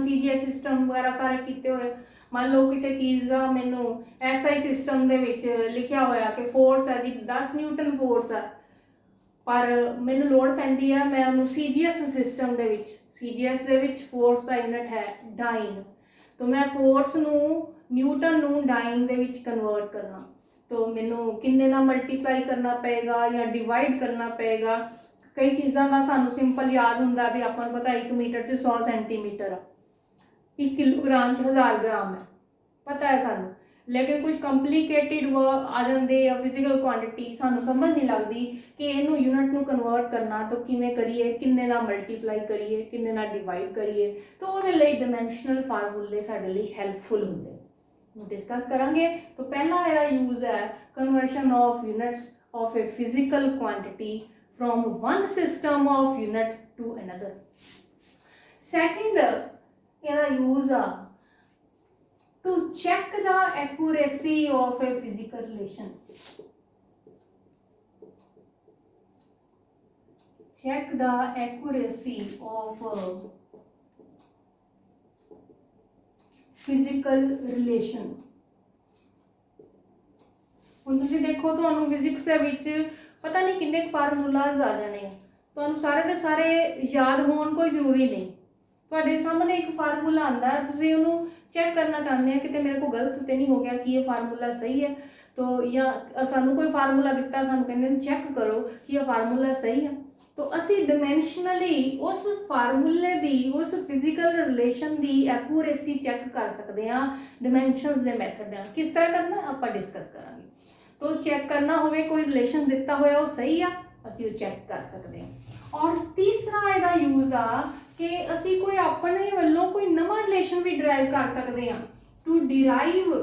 System CGS system वगैरह सारे किए हुए। मान लो किसी चीज़ का मैनू SI सिस्टम के लिखा होया कि फोर्स है जी 10 न्यूटन फोर्स है, पर मैनू लोड़ पैंदी है मैं उन्होंने CGS सिस्टम के CGS के फोर्स का यूनिट है डाइन, तो मैं फोर्स नू न्यूटन नू डाइन के कन्वर्ट करना, तो मैनू किन्ने ना मल्टीप्लाई करना पेगा या डिवाइड करना पेगा। कई चीज़ों का सानू सिंपल याद होंगे भी आपको पता 1 मीटर 100 सेंटीमीटर, 1 किलोग्राम 1000 ग्राम है, पता है सानू, लेकिन कुछ कंप्लीकेटेड वर्ड आ जाते या फिजिकल क्वांटिटी सानू समझ नहीं लगती कि इनू यूनिट नू कन्वर्ट करना तो किमें करिए, किन्ने ना मल्टीप्लाई करिए, किन्ने ना डिवाइड करिए, तो वो डिमेंशनल फार्मूले साडे लई हैल्पफुल होंगे, डिस्कस करांगे। तो पहला मेरा यूज है conversion of units of a physical quantity from one system of unit to another. Second मेरा यूज आ to check the accuracy of a physical relation. Check the accuracy of a physical relation. ਹੁਣ ਤੁਸੀਂ ਦੇਖੋ ਤੁਹਾਨੂੰ physics ਦੇ ਵਿੱਚ ਪਤਾ ਨਹੀਂ ਕਿੰਨੇ ਫਾਰਮੂਲਾਜ਼ ਆ ਜਾਣੇ ਆ, ਤੁਹਾਨੂੰ ਸਾਰੇ ਦੇ ਸਾਰੇ ਯਾਦ ਹੋਣ ਕੋਈ ਜ਼ਰੂਰੀ ਨਹੀਂ। ਤੁਹਾਡੇ ਸਾਹਮਣੇ ਇੱਕ ਫਾਰਮੂਲਾ ਆਂਦਾ है, ਤੁਸੀਂ ਉਹਨੂੰ चेक करना चाहते हैं कि मेरे को गलत तो नहीं हो गया कि ये फार्मूला सही है, तो या सानू कोई फार्मूला दिता सानू कहते चेक करो कि ये फार्मूला सही है, तो असी डिमेंशनली उस फार्मूले की उस फिजिकल रिलेशन की एक्यूरेसी चेक कर सकते हैं डिमेंशनस के मैथड नाल। किस तरह करना आप डिस्कस करांगे। तो चेक करना होवे कोई रिलेशन दिता होया वो सही है, असी वो चेक कर सकते हैं। और तीसरा इसका यूज आ कि असी कोई अपने वालों कोई नवा रिलेशन भी डिराइव कर सकते हैं, to derive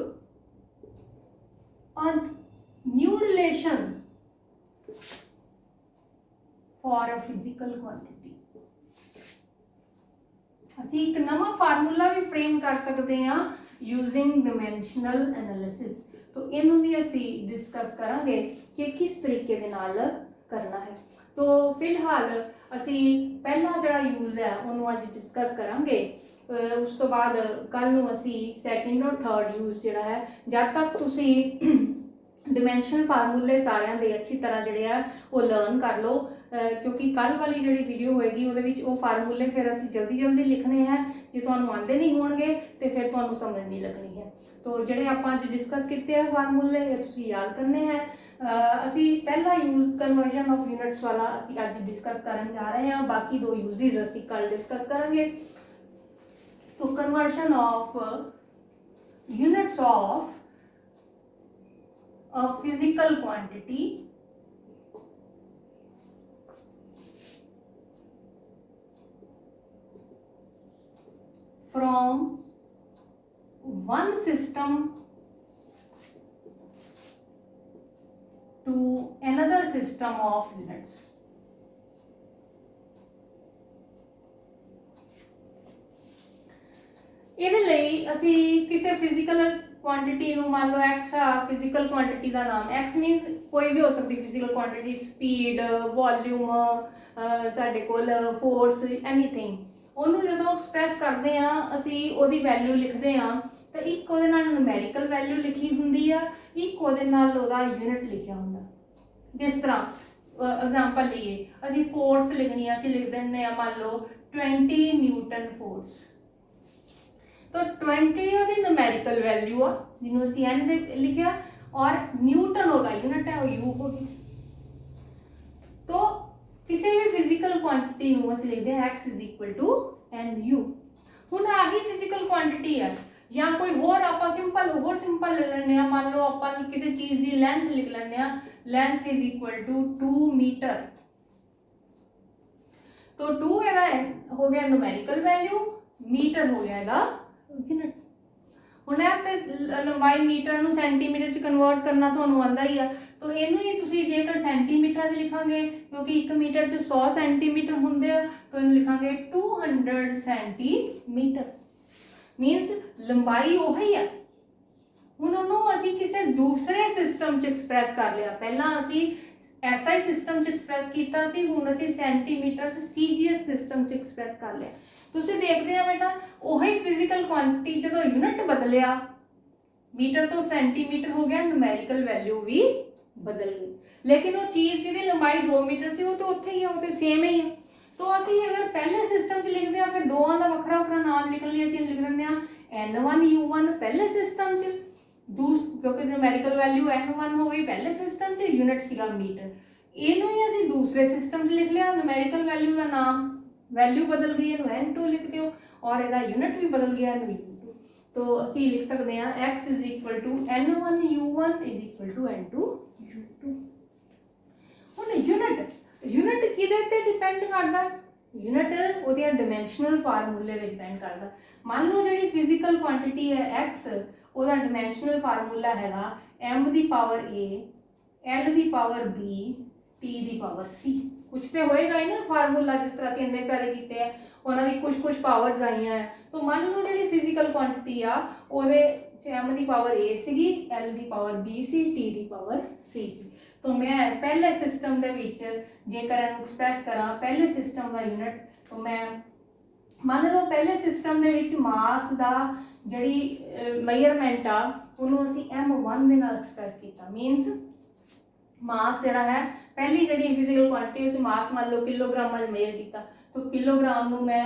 a new relation for a physical quantity. असी एक नवा फार्मूला भी फ्रेम कर सकते हैं यूजिंग डिमेंशनल एनालिसिस। तो इनू भी असी डिस्कस करांगे कि किस तरीके दे नाल करना है। तो फिलहाल असी पहला जड़ा यूज है उन्होंने अज डिस्कस करांगे, उस तो बाद कल नूं असी सैकेंड और थर्ड यूज जड़ा है, जब तक तुसी डिमेंशनल फार्मूले सारिਆਂ ਦੇ अच्छी तरह ਜਿਹੜੇ ਆ वो लर्न कर लो, क्योंकि कल वाली जी वीडियो होएगी ਉਹਦੇ ਵਿੱਚ ਉਹ फार्मूले फिर असी जल्दी जल्दी लिखने हैं, जे ਤੁਹਾਨੂੰ आंदे नहीं होणगे तो फिर ਤੁਹਾਨੂੰ समझ नहीं लगनी है। तो ਜਿਹੜੇ ਆਪਾਂ ਅੱਜ डिस्कस किए हैं फार्मूले ये तुसी याद करने हैं। असी पहला यूज कन्वर्जन ऑफ यूनिट्स वाला असी अज डिस्कस करन जा रहे हैं, बाकी दो यूजेस असी कल डिस्कस करेंगे। तो conversion of units of a physical quantity from one system to another system of units। ਇਹਦੇ ਲਈ ਅਸੀਂ ਕਿਸੇ ਫਿਜ਼ੀਕਲ ਕੁਆਂਟੀਟੀ ਨੂੰ मान लो x ਆ, ਫਿਜ਼ੀਕਲ ਕੁਆਂਟੀਟੀ ਦਾ ਨਾਮ x मीनस ਕੋਈ ਵੀ ਹੋ ਸਕਦੀ ਫਿਜ਼ੀਕਲ ਕੁਆਂਟੀਟੀ, ਸਪੀਡ, ਵੋਲਿਊਮ, ਸਾਡੇ ਕੋਲ ਫੋਰਸ, ਐਨੀਥਿੰਗ, ਉਹਨੂੰ ਜਦੋਂ ਐਕਸਪ੍ਰੈਸ ਕਰਦੇ ਆ ਅਸੀਂ ਉਹਦੀ ਵੈਲਿਊ ਲਿਖਦੇ ਆ तो एक ਉਹਦੇ ਨਾਲ ਨੂਮੈਰੀਕਲ ਵੈਲਿਊ ਲਿਖੀ ਹੁੰਦੀ ਆ, ਇੱਕ ਉਹਦੇ ਨਾਲ ਉਹਦਾ यूनिट लिखा ਹੁੰਦਾ। जिस तरह एग्जाम्पल लीए असी फोर्स लिखनी है, असी लिख दें मान लो 20 न्यूटन फोर्स, तो 20 ਉਹਦੀ ਨੂਮੈਰੀਕਲ वैल्यू आ जिन्हों असी n दे लिखा, और न्यूटन ਉਹਦਾ यूनिट है वो u होगी। तो किसी भी फिजिकल क्वांटिटी ਨੂੰ ਅਸੀਂ लिखते हैं x = nu। ਹੁਣ आही फिजिकल क्वांटिटी है या कोई होर आप सिंपल ले लेने, मान लो आप किसी चीज़ की लेंथ लिख लेने, लेंथ = 2 मीटर, तो 2 ਇਹਦਾ हो गया न्यूमेरिकल वैल्यू, मीटर हो गया ਇਹਦਾ यूनिट। ਹੁਣ ਇਹ ਤੇ ਲੰਬਾਈ ਮੀਟਰ ਨੂੰ ਸੈਂਟੀਮੀਟਰ ਚ ਕਨਵਰਟ ਕਰਨਾ ਤੁਹਾਨੂੰ ਆਂਦਾ ਹੀ ਆ, तो ਇਹਨੂੰ ਹੀ ਤੁਸੀਂ ਜੇਕਰ ਸੈਂਟੀਮੀਟਰ ਚ ਲਿਖਾਂਗੇ ਕਿਉਂਕਿ 1 ਮੀਟਰ ਚ 100 ਸੈਂਟੀਮੀਟਰ ਹੁੰਦੇ ਆ, तो ਇਹਨੂੰ ਲਿਖਾਂਗੇ 200 ਸੈਂਟੀਮੀਟਰ, मीनस लंबाई वही है। हुण उन्होंने असी किसी दूसरे सिस्टम च एक्सप्रैस कर लिया, पहला असी SI सिस्टम च एक्सप्रैस किया सी, हुण असी सेंटीमीटर च CGS सिस्टम च एक्सप्रैस कर लिया। ਤੁਸੀਂ ਦੇਖਦੇ ਆ ਬੇਟਾ ਉਹੀ ਫਿਜ਼ੀਕਲ ਕੁਆਂਟੀਟੀ ਜਦੋਂ ਯੂਨਿਟ ਬਦਲਿਆ, ਮੀਟਰ ਤੋਂ ਸੈਂਟੀਮੀਟਰ ਹੋ ਗਿਆ, ਨੂਮੈਰੀਕਲ ਵੈਲਿਊ ਵੀ ਬਦਲ ਗਈ, ਲੇਕਿਨ ਉਹ ਚੀਜ਼ ਜਿਹਦੀ ਲੰਬਾਈ 2 ਮੀਟਰ ਸੀ ਉਹ ਤਾਂ ਉੱਥੇ ਹੀ ਆ, ਉਹ ਤਾਂ ਸੇਮ ਹੀ ਆ। तो ਅਸੀਂ अगर पहले सिस्टम च लिखते हैं फिर दोवां का ਵੱਖਰਾ ਵੱਖਰਾ नाम लिखने लिए ਅਸੀਂ लिख ਦਿੰਦੇ ਹਾਂ N1U1 पहले सिस्टम च, क्योंकि न्यूमेरिकल वैल्यू N1 हो गई पहले सिस्टम च, यूनिट सीगा मीटर, ਇਹਨੂੰ ही ਅਸੀਂ दूसरे सिस्टम च लिख लिया, न्यूमेरिकल वैल्यू का नाम वैल्यू बदल गई है N2 लिख दो और ਇਹਦਾ यूनिट भी बदल गया N2। तो ਅਸੀਂ लिख सकते हैं x = N1U1 = N2U2। ਹੁਣ यूनिट किहदे ते डिपेंड करता, यूनिट ਉਹਦੀਆਂ ਡਾਈਮੈਂਸ਼ਨਲ ਫਾਰਮੂਲੇ ਤੇ डिपेंड करता। मान लो ਜਿਹੜੀ ਫਿਜ਼ੀਕਲ ਕੁਆਂਟੀਟੀ ਹੈ x, ਉਹਦਾ ਡਾਈਮੈਂਸ਼ਨਲ ਫਾਰਮੂਲਾ ਹੈਗਾ m the power a l the power b t the power c। ਕੁਝ ਤੇ ਹੋਏਗਾ ਹੀ ਨਾ ਫਾਰਮੂਲਾ, ਜਿਸ ਤਰ੍ਹਾਂ ਅਸੀਂ ਇੰਨੇ ਸਾਰੇ ਕੀਤੇ ਆ ਉਹਨਾਂ ਦੀ ਕੁਝ ਪਾਵਰਸ ਆਈਆਂ ਹੈ। तो मान लो ਜਿਹੜੀ ਫਿਜ਼ੀਕਲ ਕੁਆਂਟੀਟੀ ਆ ਉਹਦੇ m ਦੀ ਪਾਵਰ a ਸੀਗੀ, l ਦੀ ਪਾਵਰ b ਸੀ, t ਦੀ ਪਾਵਰ c ਸੀ। तो मैं पहले सिस्टम ਦੇ ਵਿੱਚ ਜੇਕਰ ਇਹਨੂੰ ਐਕਸਪ੍ਰੈਸ ਕਰਾਂ ਪਹਿਲੇ ਸਿਸਟਮ ਦਾ ਯੂਨਿਟ, तो मैं ਮੰਨ ਲਓ ਪਹਿਲੇ ਸਿਸਟਮ ਦੇ ਵਿੱਚ ਮਾਸ ਦਾ ਜਿਹੜੀ ਮੇਜ਼ਰਮੈਂਟ ਆ ਉਹਨੂੰ ਅਸੀਂ m1 ਦੇ ਨਾਲ ਐਕਸਪ੍ਰੈਸ ਕੀਤਾ। ਮੀਨਸ ਮਾਸ ਜਿਹੜਾ ਹੈ ਪਹਿਲੀ ਜਿਹੜੀ ਫਿਜ਼ੀਕਲ ਕੁਆਂਟੀਟੀ ਵਿੱਚ ਮਾਸ ਮੰਨ ਲਓ ਕਿਲੋਗ੍ਰਾਮਾਂ 'ਚ ਮੇਜ਼ਰ ਕੀਤਾ, तो किलोग्राम ਨੂੰ ਮੈਂ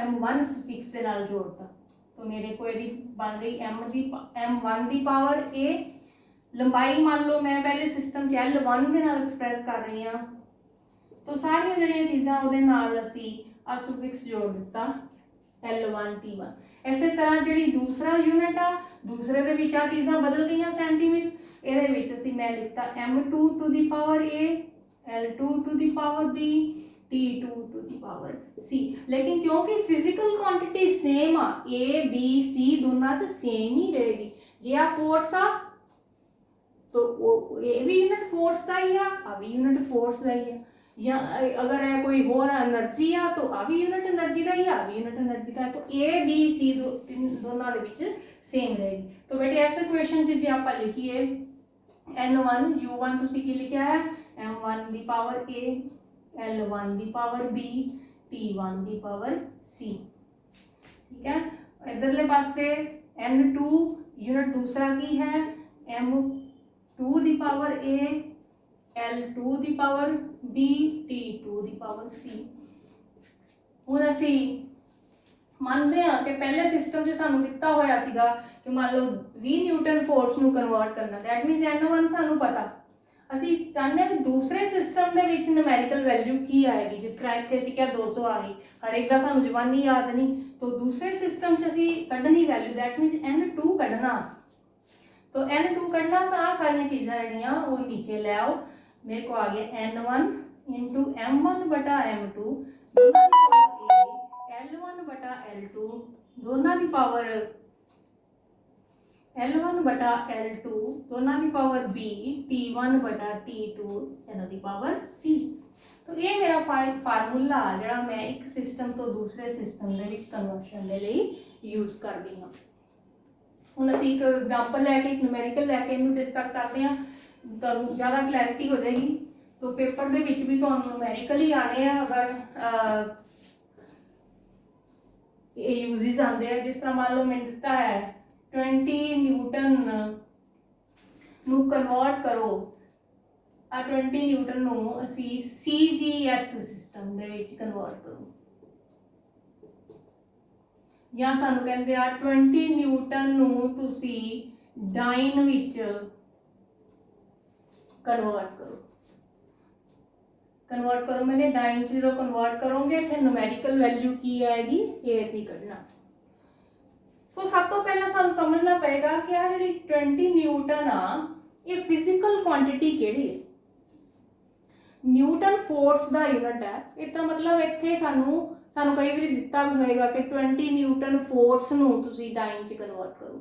m1 ਸਫਿਕਸ ਦੇ ਨਾਲ ਜੋੜਤਾ, तो ਮੇਰੇ ਕੋਲ ਇਹਦੀ ਬਣ ਗਈ m1 ਦੀ ਪਾਵਰ a। लंबाई मान लो मैं पहले सिस्टम L1 के नाल एक्सप्रैस कर रही हाँ, तो सारिया जिहड़ियां चीज़ां उहदे नाल असीं आ सुफिक्स जोड़ दिता L1 T1। इसे तरह जिहड़ी दूसरा यूनिट आ, दूसरे दे विच आ चीज़ां बदल गईयां सेंटीमीटर, इहदे विच असीं मैं लिखता m2 to the power a l2 to the power b t2 to the power c। लेकिन क्योंकि फिजिकल क्वांटिटी सेम आ, a b c दोनों च सेम ही रहेगी। जे आ फोर्स आ तो वो ये भी यूनिट फोर्स का ही है, आ भी यूनिट फोर्स का ही है, या अगर है कोई होर एनर्जी आ तो आ भी यूनिट एनर्जी का ही है, आ भी यूनिट एनर्जी का है। तो ए बी सी दोनों के विच सेम रहेगी। तो बेटे ऐसे क्वेश्चन च जे आप लिखिए N1 U1 तुसी की लिखा है M1 the power A L1 the power B T1 the power C। ठीक है, इधरले पासे N2 यूनिट दूसरा की है M2 the power A L2 the power B T2 the power C। ਹੁਣ ਅਸੀਂ ਮੰਨਦੇ ਹਾਂ ਕਿ ਪਹਿਲੇ ਸਿਸਟਮ 'ਚ ਸਾਨੂੰ ਦਿੱਤਾ ਹੋਇਆ ਸੀਗਾ ਕਿ ਮੰਨ ਲਓ 20 ਨਿਊਟਨ ਫੋਰਸ ਨੂੰ ਕਨਵਰਟ ਕਰਨਾ, ਦੈਟ ਮੀਨਸ N1 ਸਾਨੂੰ ਪਤਾ। ਅਸੀਂ ਚਾਹੁੰਦੇ ਹਾਂ ਕਿ ਦੂਸਰੇ ਸਿਸਟਮ ਦੇ ਵਿੱਚ ਨਿਊਮੈਰੀਕਲ ਵੈਲਿਊ ਕੀ ਆਏਗੀ, ਜਿਸ ਤਰ੍ਹਾਂ ਇੱਥੇ ਅਸੀਂ ਕਿਹਾ 200 ਆ ਗਈ, ਹਰ ਇੱਕ ਦਾ ਸਾਨੂੰ ਜ਼ਬਾਨੀ ਯਾਦ ਨਹੀਂ, तो दूसरे सिस्टम 'ਚ ਅਸੀਂ ਕੱਢਣੀ ਵੈਲਿਊ, ਦੈਟ ਮੀਨਸ N2 ਕੱਢਣਾ ਅਸੀਂ। तो N2 करना तो आ सारी चीज़ा जड़ियाँ वो नीचे ले आओ। मेरे को आ गया N1 इंटू M1 बटा M2 L1 बटा L2 दोनों की पावर L1 बटा L2 दोनों की पावर B T1 बटा T2 इन्हों की पावर C। तो ये मेरा फार्मूला जड़ा मैं एक सिस्टम तो दूसरे सिस्टम के विच कन्वर्शन के लिए यूज़ करती हाँ। ਹੁਣ ਅਸੀਂ ਇੱਕ एग्जाम्पल लैके एक न्यूमेरिकल लैके इनू डिस्कस करते हैं, तो ज़्यादा क्लैरिटी हो जाएगी। तो पेपर के विच भी तुहानू न्यूमेरिकल ही आने हैं अगर ये यूजिज आते हैं। जिस तरह मान लो मैंने दिता है 20 न्यूटन नू कन्वर्ट करो, आ 20 न्यूटन नू असी CGS system they which convert करो, या सानू कहते आ 20 न्यूटन नू तुसी डाइन विच कन्वर्ट करो मैंने डाइन च जो कन्वर्ट करोगे फिर न्यूमेरिकल वैल्यू की आएगी ये असीं कढ़ना। तो सब तो पहला सानू समझना पएगा कि आ जिहड़ी 20 न्यूटन आ ये फिजिकल क्वांटिटी किहड़ी है। न्यूटन फोर्स का यूनिट है, इसका मतलब इत्थे सानू कई बार दिता भी होएगा कि 20 न्यूटन फोर्स नू तुसी डाइन च कन्वर्ट करो,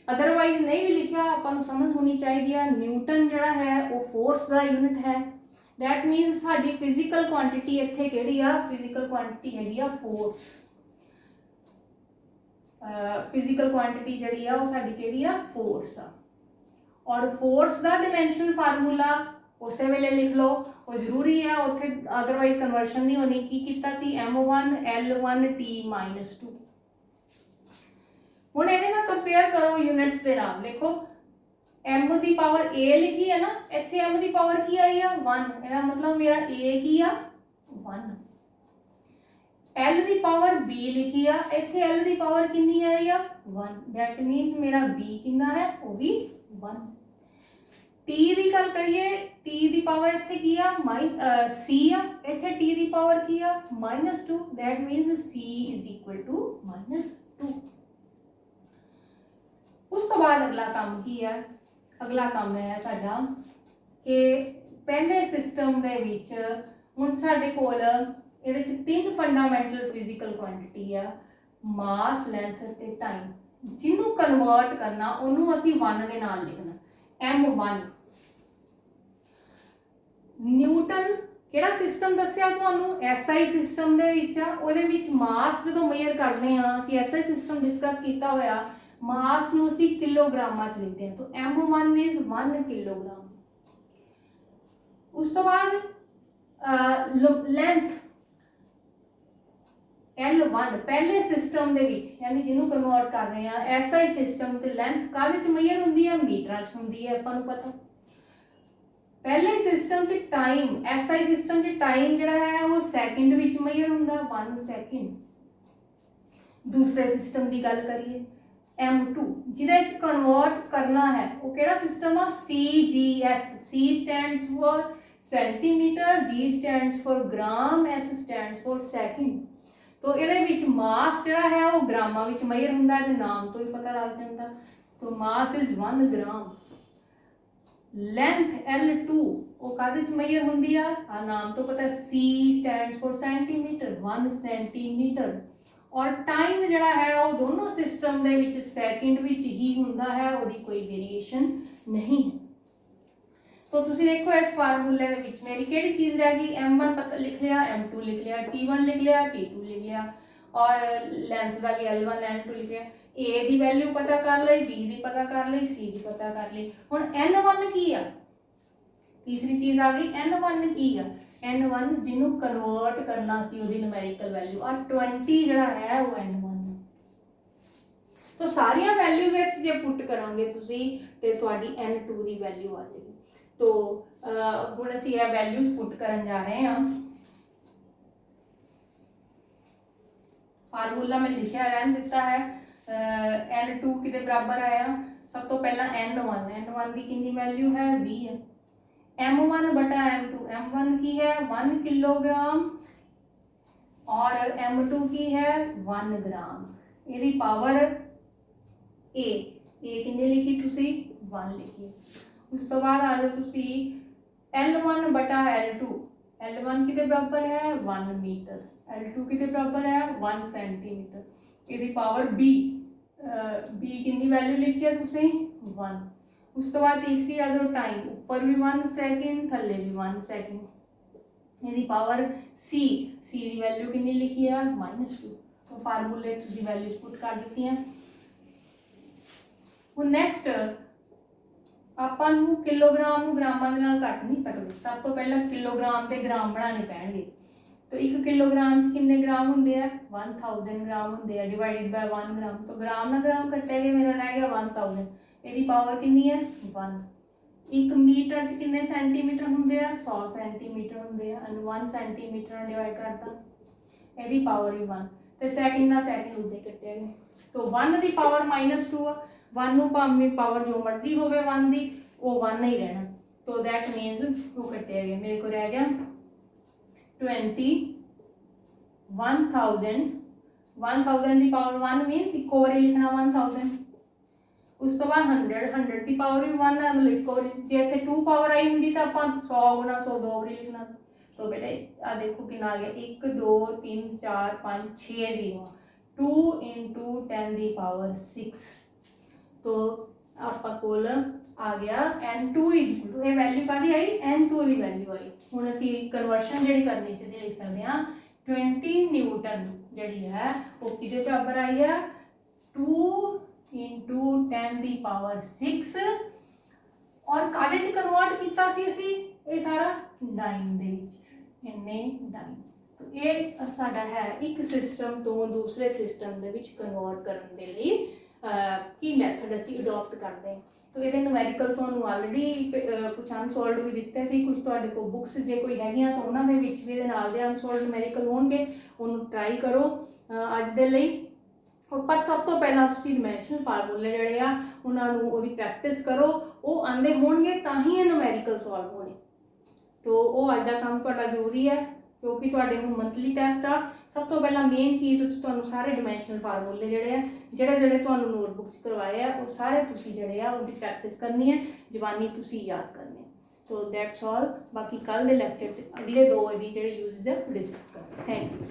अदरवाइज नहीं भी लिखा आपां नू समझ होनी चाहिए है। न्यूटन जिहड़ा है वो फोर्स का यूनिट है, दैट मीनस साडी फिजिकल क्वांटिटी इत्थे किहड़ी आ, फिजिकल क्वांटिटी हैगी आ फोर्स। फिजिकल क्वांटिटी जिहड़ी आ वो साडी किहड़ी आ फोर्स आ, और फोर्स का डायमेंशनल फार्मूला ਉਸੇ ਵੇਲੇ ਲਿਖ ਲਓ, ਉਹ ਜ਼ਰੂਰੀ ਹੈ, ਉੱਥੇ ਅਦਰਵਾਈਜ਼ ਕਨਵਰਸ਼ਨ ਨਹੀਂ ਹੋਣੀ। ਕੀ ਕੀਤਾ ਸੀ, m1 l1 t -2। ਹੁਣ ਇਹਦੇ ਨਾਲ ਕੰਪੇਅਰ ਕਰੋ ਯੂਨਿਟਸ ਦੇ ਨਾਲ। ਦੇਖੋ m ਦੀ ਪਾਵਰ a ਲਿਖੀ ਹੈ ਨਾ, ਇੱਥੇ m ਦੀ ਪਾਵਰ ਕੀ ਆਈ ਆ 1, ਇਹਦਾ ਮਤਲਬ ਮੇਰਾ a ਕੀ ਆ 1। l ਦੀ ਪਾਵਰ b ਲਿਖੀ ਆ, ਇੱਥੇ l ਦੀ ਪਾਵਰ ਕਿੰਨੀ ਆਈ ਆ 1, ਦੈਟ ਮੀਨਸ ਮੇਰਾ b ਕਿੰਨਾ ਹੈ, ਉਹ ਵੀ 1। t ਦੀ ਗੱਲ ਕਰੀਏ, t ਦੀ ਪਾਵਰ ਇੱਥੇ ਕੀ ਆ c ਆ, ਇੱਥੇ t ਦੀ ਪਾਵਰ ਕੀ ਆ -2, ਦੈਟ ਮੀਨਸ c -2। ਉਸ ਤੋਂ ਬਾਅਦ ਅਗਲਾ ਕੰਮ ਕੀ ਹੈ, ਅਗਲਾ ਕੰਮ ਹੈ ਸਾਡਾ ਕਿ ਪਹਿਲੇ ਸਿਸਟਮ ਦੇ ਵਿੱਚ ਹੁਣ ਸਾਡੇ ਕੋਲ ਇਹਦੇ ਚ 3 ਫੰਡਾਮੈਂਟਲ ਫਿਜ਼ੀਕਲ ਕੁਆਂਟੀਟੀ ਆ, ਮਾਸ, ਲੈਂਥ ਤੇ ਟਾਈਮ। ਜਿਹਨੂੰ ਕਨਵਰਟ ਕਰਨਾ ਉਹਨੂੰ ਅਸੀਂ 1 ਦੇ ਨਾਲ ਲਿਖਣਾ। m1 ਨਿਊਟਨ ਕਿਹੜਾ ਸਿਸਟਮ ਦੱਸਿਆ ਤੁਹਾਨੂੰ, ਐਸਆਈ ਸਿਸਟਮ ਦੇ ਵਿੱਚ ਆ। ਉਹਦੇ ਵਿੱਚ ਮਾਸ ਜਦੋਂ ਮੇਜ਼ਰ ਕਰਦੇ ਆ, ਅਸੀਂ ਐਸਆਈ ਸਿਸਟਮ ਡਿਸਕਸ ਕੀਤਾ ਹੋਇਆ, ਮਾਸ ਨੂੰ ਅਸੀਂ ਕਿਲੋਗ੍ਰਾਮਾਂ ਚ ਲਿਖਦੇ ਹਾਂ, ਤਾਂ m1 ਇਜ਼ 1 ਕਿਲੋਗ੍ਰਾਮ। ਉਸ ਤੋਂ ਬਾਅਦ ਲੈਂਥ L1 ਪਹਿਲੇ ਸਿਸਟਮ ਦੇ ਵਿੱਚ, ਯਾਨੀ ਜਿਹਨੂੰ ਕਨਵਰਟ ਕਰ ਰਹੇ ਆ ਐਸਆਈ ਸਿਸਟਮ, ਤੇ ਲੈਂਥ ਕਾਹਦੇ ਚ ਮੇਜ਼ਰ ਹੁੰਦੀ ਹੈ, ਮੀਟਰਾਂ ਚ ਹੁੰਦੀ ਹੈ, ਆਪਾਂ ਨੂੰ ਪਤਾ। ਪਹਿਲੇ ਸਿਸਟਮ ਚ ਟਾਈਮ, ਐਸਆਈ ਸਿਸਟਮ ਚ ਟਾਈਮ ਜਿਹੜਾ ਹੈ ਉਹ ਸੈਕਿੰਡ ਵਿੱਚ ਮੇਜ਼ਰ ਹੁੰਦਾ, 1 ਸੈਕਿੰਡ। ਦੂਸਰੇ ਸਿਸਟਮ ਦੀ ਗੱਲ ਕਰੀਏ m2, ਜਿਹਦੇ ਚ ਕਨਵਰਟ ਕਰਨਾ ਹੈ, ਉਹ ਕਿਹੜਾ ਸਿਸਟਮ ਆ CGS। C stands for centimetre, G stands for gram, S stands for second. तो ਇਹਦੇ ਵਿੱਚ ਮਾਸ ਜਿਹੜਾ ਹੈ ਉਹ ਗ੍ਰਾਮਾਂ ਵਿੱਚ ਮੇਜ਼ਰ ਹੁੰਦਾ ਹੈ, ਤੇ ਨਾਮ ਤੋਂ ਹੀ ਪਤਾ ਲੱਗ ਜਾਂਦਾ। तो mass is 1 gram. Length L2 ਉਹ ਕਾਹਦੇ ਚ ਮੇਜ਼ਰ ਹੁੰਦੀ ਆ, ਨਾਮ ਤੋਂ ਪਤਾ C stands for centimetre, 1 centimetre. ਔਰ ਟਾਈਮ ਜਿਹੜਾ ਹੈ ਉਹ ਦੋਨੋਂ ਸਿਸਟਮ ਦੇ ਵਿੱਚ ਸੈਕਿੰਡ ਵਿੱਚ ਹੀ ਹੁੰਦਾ ਹੈ, ਉਹਦੀ ਕੋਈ ਵੇਰੀਏਸ਼ਨ ਨਹੀਂ ਹੈ। तो ਤੁਸੀਂ ਦੇਖੋ ਇਸ ਫਾਰਮੂਲੇ ਦੇ ਵਿੱਚ ਮੇਰੀ ਕਿਹੜੀ ਚੀਜ਼ ਰਹਿ ਗਈ, m1 ਪਤਾ ਲਿਖ ਲਿਆ, m2 ਲਿਖ ਲਿਆ, t1 ਲਿਖ ਲਿਆ, t2 ਲਿਖ ਲਿਆ, ਔਰ ਲੈਂਥ ਦਾ ਵੀ l1 l2 ਲਿਖ ਲਿਆ। a ਦੀ ਵੈਲਿਊ ਪਤਾ ਕਰ ਲਈ, b ਦੀ ਪਤਾ ਕਰ ਲਈ, c ਦੀ ਪਤਾ ਕਰ ਲਈ। ਹੁਣ n1 ਕੀ ਆ, ਤੀਸਰੀ ਚੀਜ਼ ਆ ਗਈ n1 ਕੀ ਆ। n1 ਜਿਹਨੂੰ ਕਨਵਰਟ ਕਰਨਾ ਸੀ ਉਹਦੀ ਨਿਊਮੈਰੀਕਲ ਵੈਲਿਊ, ਔਰ 20 ਜਿਹੜਾ ਹੈ ਉਹ n1 ਹੈ। तो ਸਾਰੀਆਂ ਵੈਲਿਊਜ਼ ਇੱਥੇ ਜੇ ਪੁੱਟ ਕਰਾਂਗੇ ਤੁਸੀਂ ਤੇ ਤੁਹਾਡੀ n2 ਦੀ ਵੈਲਿਊ ਆ ਜਾਏਗੀ। तो ਹੁਣ ਅਸੀਂ ਇਹ ਵੈਲਿਊਜ਼ ਪੁੱਟ ਕਰਨ ਜਾ ਰਹੇ ਹਾਂ। ਫਾਰਮੂਲਾ ਮੈਂ ਲਿਖਿਆ ਰਹਿਣ ਦਿੱਤਾ ਹੈ। n2 ਕਿਤੇ ਬਰਾਬਰ ਆਇਆ, ਸਭ ਤੋਂ ਪਹਿਲਾਂ n1 ਦੀ ਕਿੰਨੀ ਵੈਲਿਊ ਹੈ 20 ਹੈ। m1 बटा m2, m1 की है 1 किलोग्राम और m2 की है 1 ग्राम। ਇਹਦੀ ਪਾਵਰ a ਕਿੰਨੇ ਲਿਖੀ ਤੁਸੀਂ 1 ਲਿਖੀ। ਉਸ ਤੋਂ ਬਾਅਦ ਆ ਜਾਓ ਤੁਸੀਂ L1 बटा L2, L1 ਕਿਤੇ ਬਰਾਬਰ ਹੈ 1 ਮੀਟਰ, L2 ਕਿਤੇ ਬਰਾਬਰ ਹੈ 1 ਸੈਂਟੀਮੀਟਰ। ਇਹਦੀ ਪਾਵਰ b ਕਿੰਨੀ ਵੈਲਿਊ ਲਿਖੀ ਹੈ ਤੁਸੀਂ 1। ਉਸ ਤੋਂ ਬਾਅਦ ਤੀਸਰੀ ਆ ਜਾਓ ਟਾਈਮ, ਉੱਪਰ ਵੀ 1 ਸੈਕਿੰਡ, ਥੱਲੇ ਵੀ 1 ਸੈਕਿੰਡ। ਇਹਦੀ ਪਾਵਰ c ਦੀ ਵੈਲਿਊ ਕਿੰਨੀ ਲਿਖੀ ਹੈ -2। तो फार्मूले ਤੁਸੀਂ ਵੈਲਿਊਜ਼ ਪੁੱਟ ਕਰ ਦਿੱਤੀਆਂ। ਹੁਣ ਨੈਕਸਟ ਆਪਾਂ ਨੂੰ ਕਿਲੋਗ੍ਰਾਮ ਨੂੰ ਗ੍ਰਾਮਾਂ ਦੇ ਨਾਲ ਕੱਟ ਨਹੀਂ ਸਕਦੇ, ਸਭ ਤੋਂ ਪਹਿਲਾਂ ਕਿਲੋਗ੍ਰਾਮ ਤੇ ਗ੍ਰਾਮ ਬਣਾਉਣੇ ਪੈਣਗੇ। तो 1 किलोग्राम ਚ ਕਿੰਨੇ ਗ੍ਰਾਮ ਹੁੰਦੇ ਆ 1000 ਗ੍ਰਾਮ ਹੁੰਦੇ ਆ, ਡਿਵਾਈਡਡ ਬਾय 1 ग्राम। तो ग्राम ਨਾਲ ग्राम ਕੱਟਿਆ ਗਿਆ, ਮੇਰਾ ਰਹਿ ਗਿਆ 1000। ਇਹਦੀ ਪਾਵਰ ਕਿੰਨੀ ਹੈ 1। 1 ਮੀਟਰ ਚ ਕਿੰਨੇ ਸੈਂਟੀਮੀਟਰ ਹੁੰਦੇ ਆ 100 ਸੈਂਟੀਮੀਟਰ ਹੁੰਦੇ ਆ, 1 ਸੈਂਟੀਮੀਟਰ ਨਾਲ ਡਿਵਾਈਡ ਕਰਤਾ, ਇਹਦੀ ਪਾਵਰ ਹੀ 1। ਤੇ ਸੈਕਿੰਡ ਨਾਲ ਸੈਕਿੰਡ ਉੱਤੇ ਕੱਟਿਆ ਗਿਆ। तो 1 ਦੀ ਪਾਵਰ -2 ਆ, 1 ਨੂੰ ਭਾਵੇਂ ਪਾਵਰ ਜੋ ਮਰਜ਼ੀ ਹੋਵੇ 1 ਦੀ, ਉਹ 1 ਹੀ ਰਹਿਣਾ। तो दैट मीन्स वो ਕੱਟਿਆ ਗਿਆ, ਮੇਰੇ ਕੋਲ ਰਹਿ ਗਿਆ 1000 ਦੀ ਪਾਵਰ 1 मीन्स ਇੱਕੋ ਵਾਰੀ ਲਿਖਣਾ 1000। ਉਸ ਤੋਂ ਬਾਅਦ 100 ਦੀ ਪਾਵਰ ਵੀ 1 ਹੈ, ਮਤਲਬ ਇੱਕੋ ਵਾਰੀ। ਜੇ ਇੱਥੇ 2 ਪਾਵਰ ਆਈ ਹੁੰਦੀ ਤਾਂ ਆਪਾਂ 100 ਗੁਣਾ 100 ਦੋ ਵਾਰੀ ਲਿਖਣਾ ਸੀ। तो बेटा आ देखो कितना आ गया 1 2 3 4 5 6 0, 2 × 10 ਦੀ ਪਾਵਰ 6। तो आपका ਕੋਲ आ गया n2 = ਇਹ ਵੈਲਿਊ ਕਾਦੀ ਆਈ n2 ਦੀ ਵੈਲਿਊ ਆਈ। ਹੁਣ ਅਸੀਂ ਕਨਵਰਸ਼ਨ ਜਿਹੜੀ ਕਰਨੀ ਸੀ ਲਿਖ ਸਕਦੇ ਹਾਂ 20 ਨਿਊਟਨ ਜਿਹੜੀ ਹੈ ਉਹ ਕਿਹਦੇ ਬਰਾਬਰ ਆਈ ਹੈ 2 × 10 ਦੀ ਪਾਵਰ 6 ਔਰ ਕਾਹਦੇ 'ਚ ਕਨਵਰਟ ਕੀਤਾ ਸੀ ਅਸੀਂ ਇਹ ਸਾਰਾ? ਡਾਈਨ ਦੇ ਵਿੱਚ। ਇੰਨੇ ਡਾਈਨ। ਇਹ ਸਾਡਾ ਹੈ ਇੱਕ ਸਿਸਟਮ ਤੋਂ ਦੂਸਰੇ ਸਿਸਟਮ ਦੇ ਵਿੱਚ ਕਨਵਰਟ ਕਰਨ ਦੇ ਲਈ ਕੀ ਮੈਥਡ ਅਸੀਂ ਅਡਾਪਟ ਕਰਦੇ ਹਾਂ। ਤੋ ਇਹਦੇ ਨੂਮੈਰੀਕਲ ਤੁਹਾਨੂੰ ਆਲਰੇਡੀ ਕੁਛ ਅਨਸੋਲਵਡ ਵੀ ਦਿੱਤੇ ਸੀ, ਕੁਝ ਤੁਹਾਡੇ ਕੋਲ ਬੁੱਕਸ ਜੇ ਕੋਈ ਹੈਗੀਆਂ ਤਾਂ ਉਹਨਾਂ ਦੇ ਵਿੱਚ ਵੀ ਇਹਦੇ ਨਾਲ ਦੇ ਅਨਸੋਲਵਡ ਨੂਮੈਰੀਕਲ ਹੋਣਗੇ, ਉਹਨੂੰ ਟਰਾਈ ਕਰੋ ਅੱਜ ਦੇ ਲਈ। ਪਰ ਸਭ ਤੋਂ ਪਹਿਲਾਂ ਤੁਸੀਂ ਡਿਮੈਂਸ਼ਨਲ ਫਾਰਮੂਲੇ ਜਿਹੜੇ ਆ ਉਹਨਾਂ ਨੂੰ ਉਹਦੀ ਪ੍ਰੈਕਟਿਸ ਕਰੋ, ਉਹ ਆਉਂਦੇ ਹੋਣਗੇ ਤਾਂ ਹੀ ਇਹ ਨੂਮੈਰੀਕਲ ਸੋਲਵ ਹੋਣੇ। ਤੋ ਉਹ ਅੱਜ ਦਾ ਕੰਮ ਤੁਹਾਡਾ ਜ਼ਰੂਰੀ ਹੈ ਕਿਉਂਕਿ ਤੁਹਾਡੇ ਹੁਣ ਮੰਥਲੀ ਟੈਸਟ ਆ। ਸਭ ਤੋਂ ਪਹਿਲਾਂ ਮੇਨ ਚੀਜ਼ ਵਿੱਚ ਤੁਹਾਨੂੰ ਸਾਰੇ ਡਿਮੈਂਸ਼ਨਲ ਫਾਰਮੂਲੇ ਜਿਹੜੇ ਤੁਹਾਨੂੰ ਨੋਟਬੁੱਕ 'ਚ ਕਰਵਾਏ ਆ ਉਹ ਸਾਰੇ ਤੁਸੀਂ ਜਿਹੜੇ ਆ ਉਹਦੀ ਪ੍ਰੈਕਟਿਸ ਕਰਨੀ ਹੈ, ਜ਼ਬਾਨੀ ਤੁਸੀਂ ਯਾਦ ਕਰਨੇ। So that's all. ਬਾਕੀ ਕੱਲ੍ਹ ਦੇ ਲੈਕਚਰ 'ਚ ਅਗਲੇ 2 ਇਹਦੀ ਜਿਹੜੇ ਯੂਜ਼ਸ ਹੈ ਡਿਸਕਸ ਕਰਾਂਗੇ। Thank you.